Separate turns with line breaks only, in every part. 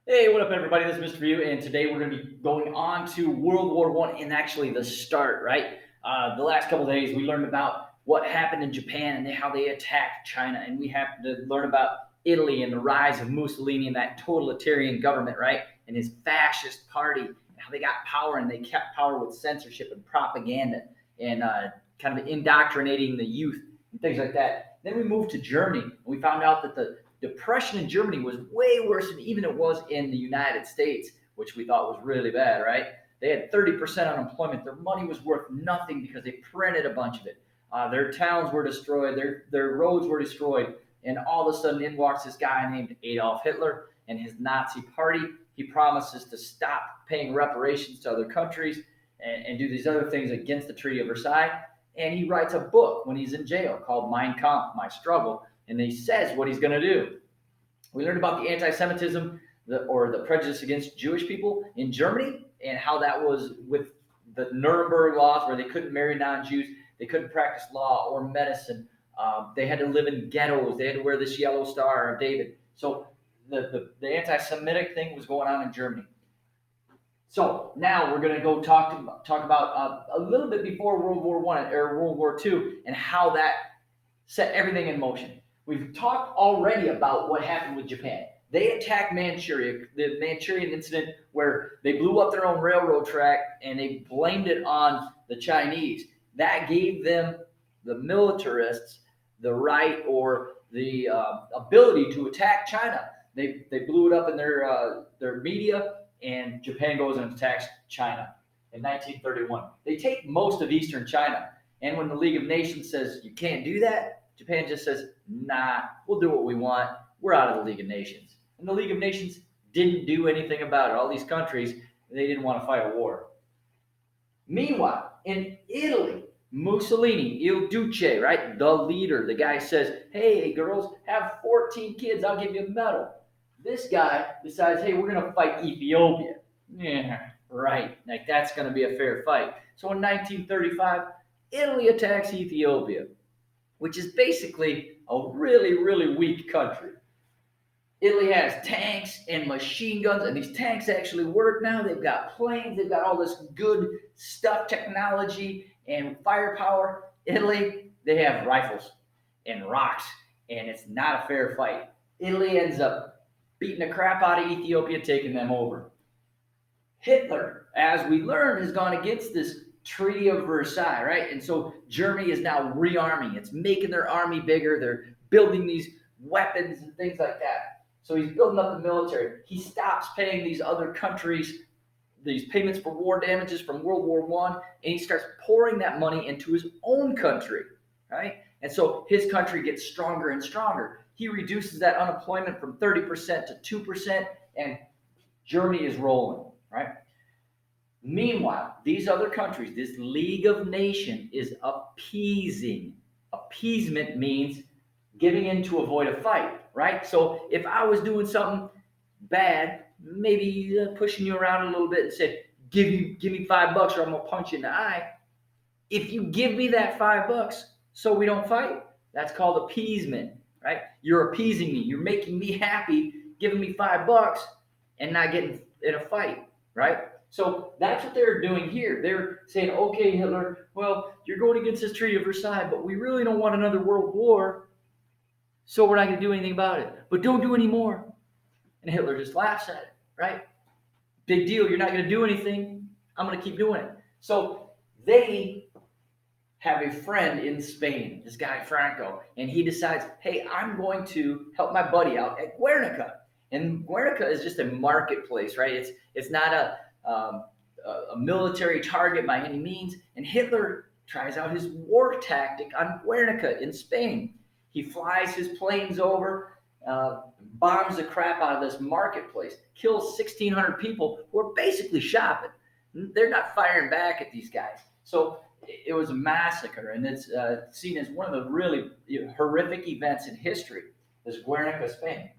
Hey, what up, everybody? This is Mr. View, and today we're going to be going on to World War One and actually the start. Right, the last couple of days we learned about what happened in Japan and how they attacked China, and we have to learn about Italy and the rise of Mussolini and that totalitarian government, right, and his fascist party, and how they got power and they kept power with censorship and propaganda and kind of indoctrinating the youth and things like that. Then we moved to Germany, and we found out that the depression in Germany was way worse than even it was in the United States, which we thought was really bad, right? They had 30% unemployment. Their money was worth nothing because they printed a bunch of it. Their towns were destroyed. Their roads were destroyed. And all of a sudden, in walks this guy named Adolf Hitler and his Nazi party. He promises to stop paying reparations to other countries and do these other things against the Treaty of Versailles. And he writes a book when he's in jail called Mein Kampf, My Struggle, and he says what he's going to do. We learned about the anti-Semitism or the prejudice against Jewish people in Germany and how that was with the Nuremberg laws where they couldn't marry non-Jews, they couldn't practice law or medicine. They had to live in ghettos. They had to wear this yellow Star of David. So the anti-Semitic thing was going on in Germany. So now we're going to go talk about a little bit before World War One or World War Two and how that set everything in motion. We've talked already about what happened with Japan. They attacked Manchuria, the Manchurian incident where they blew up their own railroad track and they blamed it on the Chinese. That gave them, the militarists, the right or the ability to attack China. They blew it up in their media, and Japan goes and attacks China in 1931. They take most of eastern China, and when the League of Nations says you can't do that, Japan just says, nah, we'll do what we want. We're out of the League of Nations. And the League of Nations didn't do anything about it. All these countries, they didn't want to fight a war. Meanwhile, in Italy, Mussolini, Il Duce, right, the leader, the guy says, hey, girls, have 14 kids, I'll give you a medal. This guy decides, hey, we're going to fight Ethiopia. Yeah, right. Like, that's going to be a fair fight. So in 1935, Italy attacks Ethiopia, which is basically a really, really weak country. Italy has tanks and machine guns, and these tanks actually work now. They've got planes, they've got all this good stuff, technology, and firepower. Italy, they have rifles and rocks, and it's not a fair fight. Italy ends up beating the crap out of Ethiopia, taking them over. Hitler, as we learned, has gone against this Treaty of Versailles, right? And so Germany is now rearming. It's making their army bigger. They're building these weapons and things like that. So he's building up the military. He stops paying these other countries these payments for war damages from World War One, and he starts pouring that money into his own country, right? And so his country gets stronger and stronger. He reduces that unemployment from 30% to 2%, and Germany is rolling, right? Meanwhile, these other countries, this League of Nations is appeasing. Appeasement means giving in to avoid a fight, right? So if I was doing something bad, maybe pushing you around a little bit and said, give me $5 or I'm gonna punch you in the eye. If you give me that $5 so we don't fight, that's called appeasement, right? You're appeasing me. You're making me happy, giving me $5 and not getting in a fight, right? So that's what they're doing here. They're saying, okay, Hitler, well, you're going against this Treaty of Versailles, but we really don't want another world war, so we're not going to do anything about it. But don't do any more. And Hitler just laughs at it, right? Big deal. You're not going to do anything. I'm going to keep doing it. So they have a friend in Spain, this guy Franco, and he decides, hey, I'm going to help my buddy out at Guernica. And Guernica is just a marketplace, right? It's not a military target by any means. And Hitler tries out his war tactic on Guernica in Spain. He flies his planes over, bombs the crap out of this marketplace, kills 1,600 people who are basically shopping. They're not firing back at these guys. So it was a massacre, and it's seen as one of the really horrific events in history, this Guernica, Spain.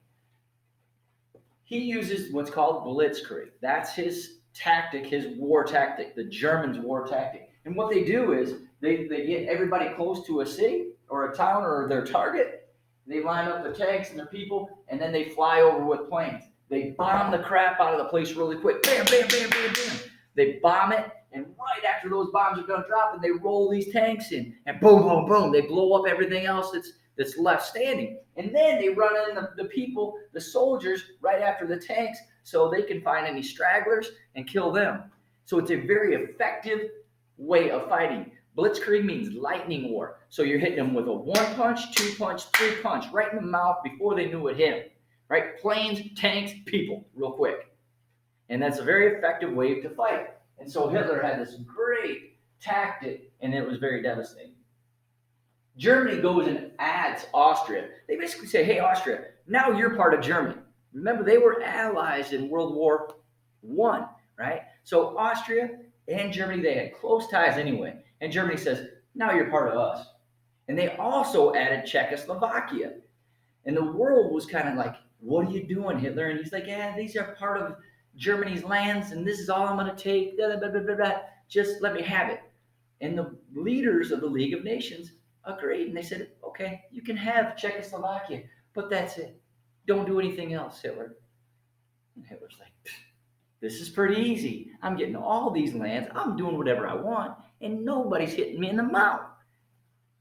He uses what's called blitzkrieg. That's his tactic, his war tactic, the Germans' war tactic. And what they do is they get everybody close to a city or a town or their target. They line up the tanks and their people, and then they fly over with planes. They bomb the crap out of the place really quick. Bam, bam, bam, bam, bam. They bomb it, and right after those bombs are done dropping, they roll these tanks in, and boom, boom, boom. They blow up everything else that's left standing. And then they run in the people, the soldiers, right after the tanks so they can find any stragglers and kill them. So it's a very effective way of fighting. Blitzkrieg means lightning war. So you're hitting them with a 1 punch, 2 punch, 3 punch right in the mouth before they knew it hit them. Right? Planes, tanks, people, real quick. And that's a very effective way to fight. And so Hitler had this great tactic, and it was very devastating. Germany goes and adds Austria. They basically say, hey, Austria, now you're part of Germany. Remember, they were allies in World War I, right? So Austria and Germany, they had close ties anyway. And Germany says, now you're part of us. And they also added Czechoslovakia. And the world was kind of like, what are you doing, Hitler? And he's like, yeah, these are part of Germany's lands, and this is all I'm going to take. Blah, blah, blah, blah, blah. Just let me have it. And the leaders of the League of Nations agreed, and they said, okay, you can have Czechoslovakia, but that's it. Don't do anything else, Hitler. And Hitler's like, this is pretty easy. I'm getting all these lands. I'm doing whatever I want, and nobody's hitting me in the mouth.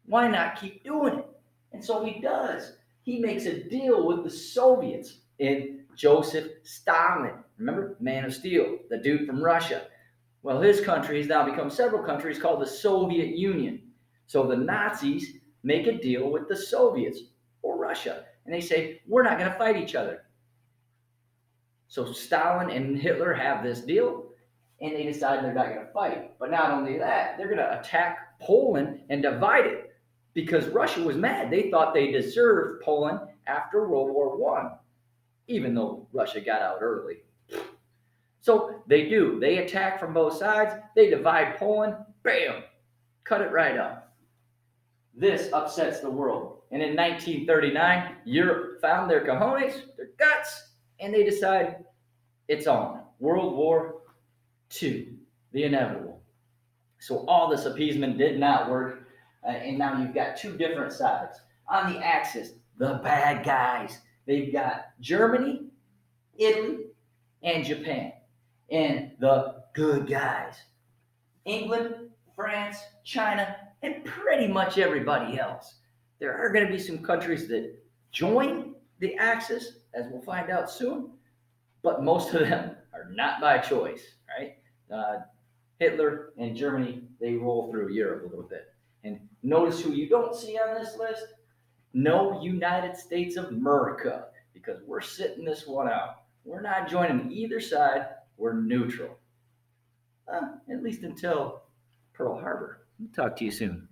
Why not keep doing it? And so he does. He makes a deal with the Soviets and Joseph Stalin. Remember, Man of Steel, the dude from Russia. Well, his country has now become several countries called the Soviet Union. So the Nazis make a deal with the Soviets or Russia, and they say, we're not going to fight each other. So Stalin and Hitler have this deal, and they decide they're not going to fight. But not only that, they're going to attack Poland and divide it, because Russia was mad. They thought they deserved Poland after World War I, even though Russia got out early. So they do. They attack from both sides. They divide Poland. Bam! Cut it right up. This upsets the world. And in 1939, Europe found their cojones, their guts, and they decide it's on. World War II, the inevitable. So all this appeasement did not work. And now you've got two different sides. On the Axis, the bad guys. They've got Germany, Italy, and Japan. And the good guys. England, France, China, and pretty much everybody else. There are going to be some countries that join the Axis, as we'll find out soon, but most of them are not by choice, right? Hitler and Germany, they roll through Europe a little bit. And notice who you don't see on this list. No United States of America, because we're sitting this one out. We're not joining either side. We're neutral. At least until Pearl Harbor. Talk to you soon.